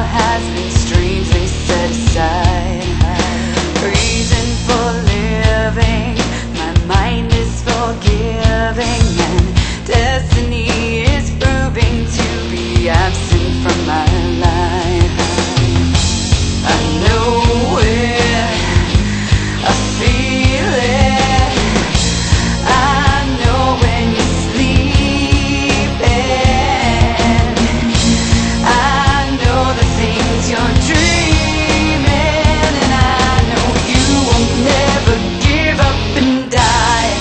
Has been strangely set aside. Reason for living, my mind is forgiving, and destiny is proving to be absent from my life. I know it, I feel it, I know when you're sleeping, you're dreaming, and I know you will never give up and die.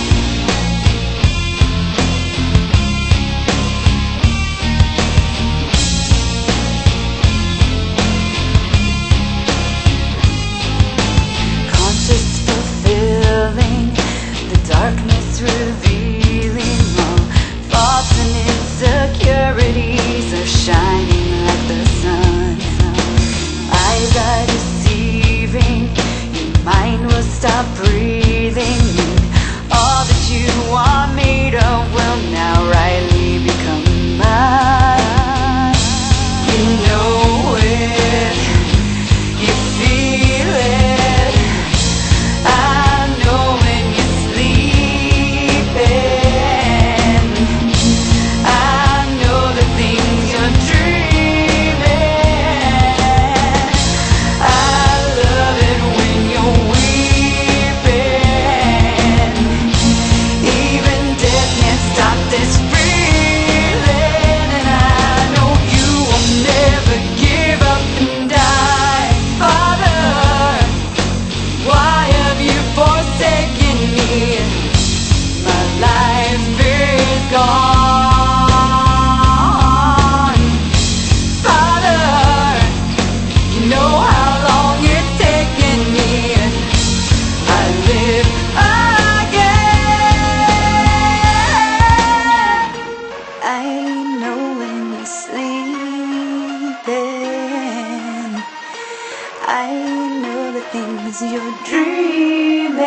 Conscious fulfilling, the darkness revealing, all faults and insecurities are shining like the sun. Eyes are deceiving, your mind will stop breathing, and all that you are made of will now rightly become mine. You know it, you feel it, I know when you're sleeping, I know the things you're dreaming. I know the things you're dreaming.